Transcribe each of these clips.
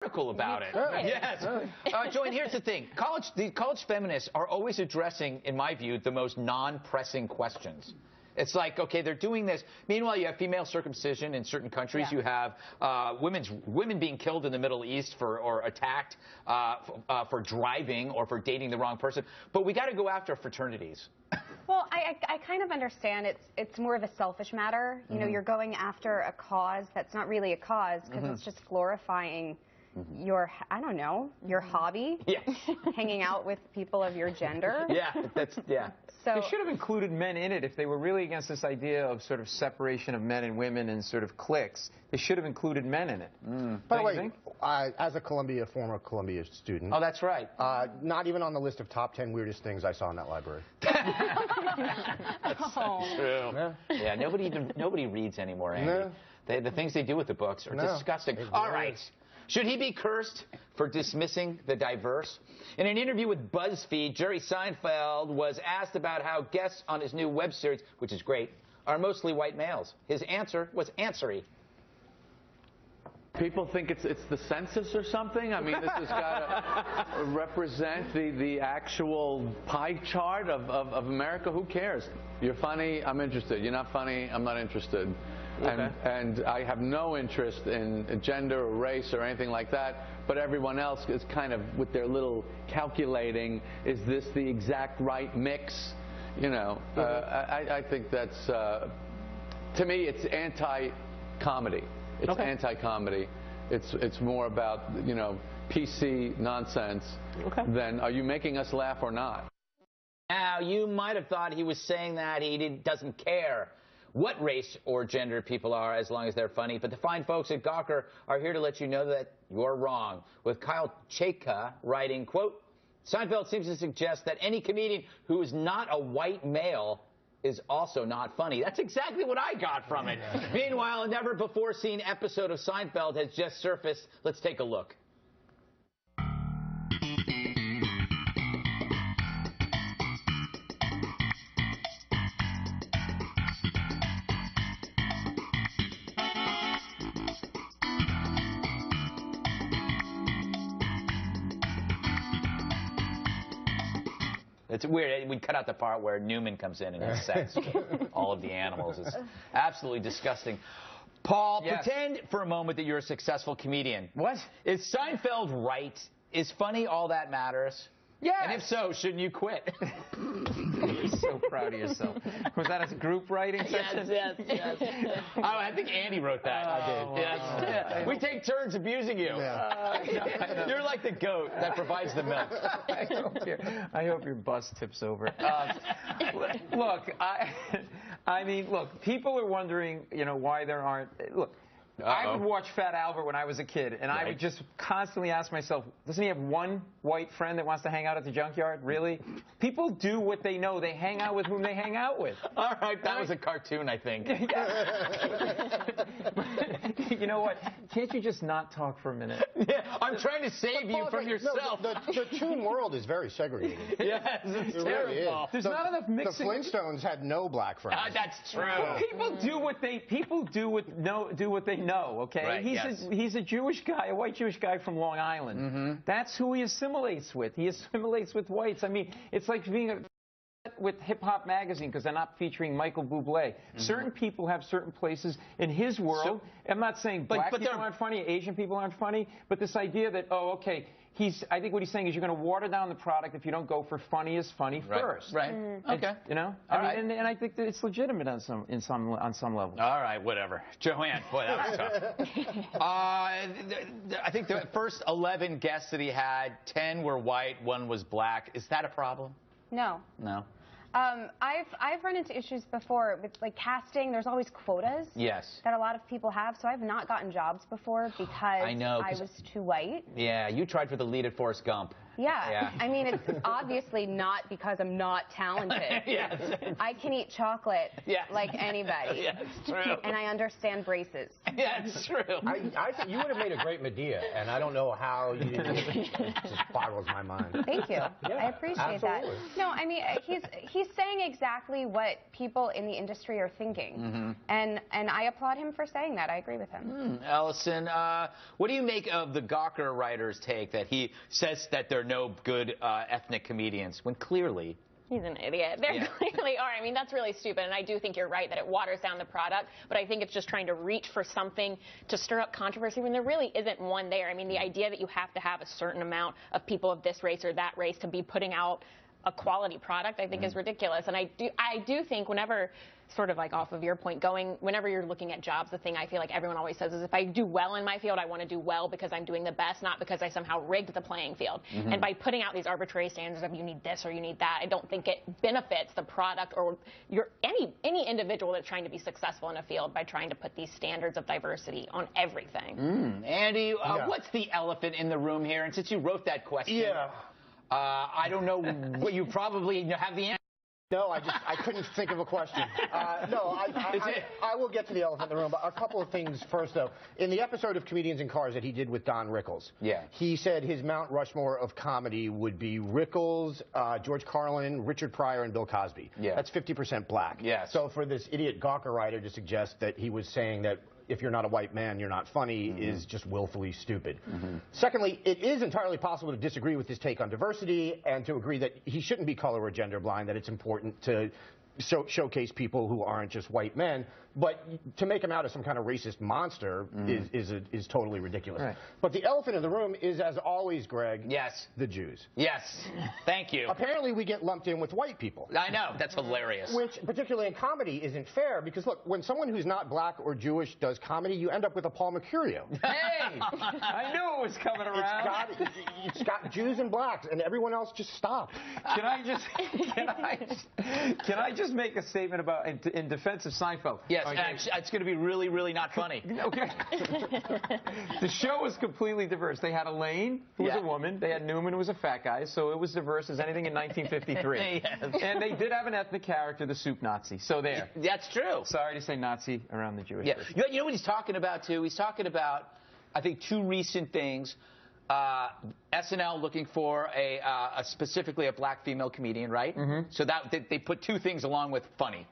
article about it. Yes. Joanne, here's the thing. The college feminists are always addressing, in my view, the most non-pressing questions. It's like, okay, they're doing this. Meanwhile, you have female circumcision in certain countries. Yeah. You have women being killed in the Middle East or attacked for driving or for dating the wrong person. But we got to go after fraternities. Well, I kind of understand it's more of a selfish matter. You know, you're going after a cause that's not really a cause because it's just glorifying your, I don't know, your hobby. Yes. Hanging out with people of your gender. Yeah, So they should have included men in it if they were really against this idea of sort of separation of men and women and sort of cliques. They should have included men in it. By the way, as a former Columbia student. Oh, that's right. Not even on the list of top 10 weirdest things I saw in that library. That's true. Yeah, nobody reads anymore, Andy. The things they do with the books are disgusting. All right. Should he be cursed for dismissing the diverse? In an interview with BuzzFeed, Jerry Seinfeld was asked about how guests on his new web series, which is great, are mostly white males. His answer was answery. People think it's the census or something? I mean, this has got to represent the actual pie chart of America. Who cares? You're funny, I'm interested. You're not funny, I'm not interested. Okay. And I have no interest in gender or race or anything like that, but everyone else is kind of with their little calculating, is this the exact right mix? You know, I think that's, to me, it's anti-comedy. It's anti-comedy. It's more about, you know, PC nonsense than are you making us laugh or not? Now, you might have thought he was saying that he doesn't care what race or gender people are as long as they're funny. But the fine folks at Gawker are here to let you know that you're wrong. With Kyle Chayka writing, quote, Seinfeld seems to suggest that any comedian who is not a white male is also not funny. That's exactly what I got from it. Meanwhile, a never-before-seen episode of Seinfeld has just surfaced. Let's take a look. It's weird. We cut out the part where Newman comes in and has sex with all of the animals. It's absolutely disgusting. Paul, pretend for a moment that you're a successful comedian. What? Is Seinfeld right? Is funny all that matters? Yeah. And if so, shouldn't you quit? You're so proud of yourself. Was that a group writing session? Yes. Oh, I think Andy wrote that. I did. Yes. Yeah. We take turns abusing you. Yeah. You're like the goat that provides the milk. I hope your bus tips over. Look, I mean, look, people are wondering, you know, why there aren't. Look. I would watch Fat Albert when I was a kid, and I would just constantly ask myself, doesn't he have one white friend that wants to hang out at the junkyard? Really? People do what they know. They hang out with whom they hang out with. All right, that was a cartoon, I think. You know what? Can't you just not talk for a minute? Yeah, I'm trying to save you from yourself. No, the toon world is very segregated. Yes, it's terrible. Really There's not enough mixing. The Flintstones had no black friends. That's true. People do what they know, okay? Right, he's a Jewish guy, a white Jewish guy from Long Island. That's who he assimilates with. He assimilates with whites. I mean, it's like being with Hip Hop Magazine because they're not featuring Michael Bublé. Certain people have certain places in his world. I'm not saying black people aren't funny, Asian people aren't funny, but this idea that, I think what he's saying is you're going to water down the product if you don't go for funny is funny first. Right. Okay. You know? I mean, and I think that it's legitimate on some level. All right, whatever. Joanne, boy, that was tough. I think the first 11 guests that he had, 10 were white, 1 was black. Is that a problem? No. No. I've run into issues before with like casting. There's always quotas. Yes. That a lot of people have. So I've not gotten jobs before because I was too white. Yeah, you tried for the lead at Forrest Gump. Yeah. I mean, it's obviously not because I'm not talented. Yes. I can eat chocolate like anybody. Yeah, it's true. And I understand braces. Yeah, it's true. I think you would have made a great Medea, and I don't know how you didn't. It just boggles my mind. Thank you. I appreciate that. No, I mean, he's saying exactly what people in the industry are thinking. And I applaud him for saying that. I agree with him. Allison, what do you make of the Gawker writer's take that he says that there are no good ethnic comedians, when clearly... He's an idiot. There clearly are. I mean, that's really stupid, and I do think you're right that it waters down the product, but I think it's just trying to reach for something to stir up controversy when there really isn't one there. I mean, the idea that you have to have a certain amount of people of this race or that race to be putting out a quality product, I think is ridiculous. And I do think whenever, sort of like off of your point, whenever you're looking at jobs, the thing I feel like everyone always says is if I do well in my field, I want to do well because I'm doing the best, not because I somehow rigged the playing field. And by putting out these arbitrary standards of you need this or you need that, I don't think it benefits the product or any individual that's trying to be successful in a field by trying to put these standards of diversity on everything. Andy, what's the elephant in the room here? And since you wrote that question, I don't know what you probably have the answer. No, I couldn't think of a question. No, I will get to the elephant in the room, but a couple of things first, though. In the episode of Comedians in Cars that he did with Don Rickles, he said his Mount Rushmore of comedy would be Rickles, George Carlin, Richard Pryor, and Bill Cosby. That's 50% black. So for this idiot Gawker writer to suggest that he was saying that if you're not a white man, you're not funny is just willfully stupid. Secondly, it is entirely possible to disagree with his take on diversity and to agree that he shouldn't be color or gender blind, that it's important to showcase people who aren't just white men, but to make him out as some kind of racist monster is totally ridiculous. But the elephant in the room is, as always, Greg, the Jews. Thank you. Apparently we get lumped in with white people. I know, that's hilarious. Which, particularly in comedy, isn't fair because, look, when someone who's not black or Jewish does comedy, you end up with a Paul Mercurio. Hey! I knew it was coming around. It's got Jews and blacks, and everyone else just stopped. Can I just make a statement about in defense of Seinfeld? Yes, actually, it's going to be really, really not funny. Okay. The show was completely diverse. They had Elaine, who was a woman. They had Newman, who was a fat guy. So it was diverse as anything in 1953. And they did have an ethnic character, the soup Nazi. So there. That's true. Sorry to say Nazi around the Jewish person. You know what he's talking about, too? He's talking about, I think, two recent things. SNL looking for specifically a black female comedian, right? So that they put two things along with funny.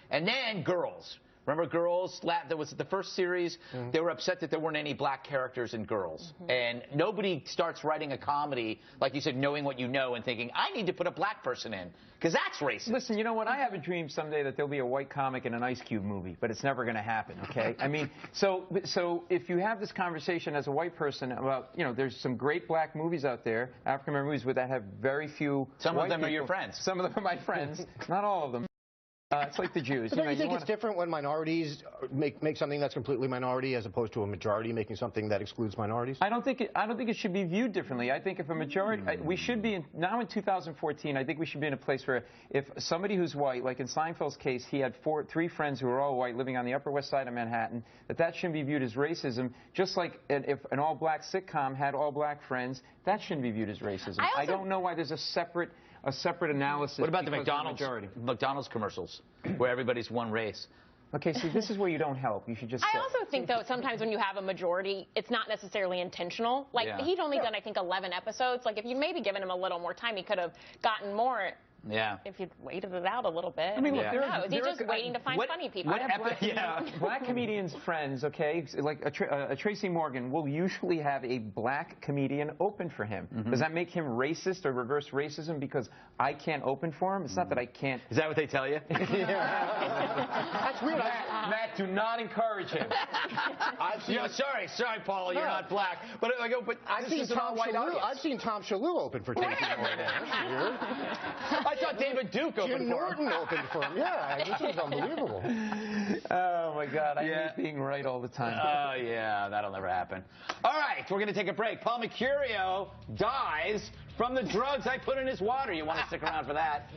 And then Girls. Remember Girls? That was the first series. They were upset that there weren't any black characters in Girls. And nobody starts writing a comedy, like you said, knowing what you know and thinking, I need to put a black person in, because that's racist. Listen, you know what? I have a dream someday that there'll be a white comic in an Ice Cube movie, but it's never going to happen, okay? I mean, so if you have this conversation as a white person about, you know, there's some great black movies out there, African-American movies, that have very few Some of them are your friends. Some of them are my friends. Not all of them. It's like the Jews. Don't you think it's different when minorities make something that's completely minority as opposed to a majority making something that excludes minorities? I don't think it should be viewed differently. I think if a majority, we should be now in 2014. I think we should be in a place where if somebody who's white, like in Seinfeld's case, he had three friends who were all white living on the Upper West Side of Manhattan. That shouldn't be viewed as racism. Just like if an all-black sitcom had all black friends, that shouldn't be viewed as racism. I don't know why there's a separate analysis. What about the McDonald's commercials where everybody's one race? Okay, see, this is where you don't help. You should just I also think, though, sometimes when you have a majority, it's not necessarily intentional. Like, he'd only done, I think, 11 episodes. Like, if you'd maybe given him a little more time, he could have gotten more. If you'd waited it out a little bit. I mean, look, is he just waiting to find funny people? Black comedians' friends, okay, like a Tracy Morgan will usually have a black comedian open for him. Does that make him racist or reverse racism because I can't open for him? It's not that I can't. Is that what they tell you? That's weird. Matt, do not encourage him. Sorry, Paul, you're not black. But I've seen Tom Shalhoub open for Tracy Morgan. That's weird. I saw David Duke open for him. Jim Norton opened for him. Yeah, this was unbelievable. Oh, my God. I hate being right all the time. Oh, yeah, that'll never happen. All right, we're going to take a break. Paul Mercurio dies from the drugs I put in his water. You want to stick around for that.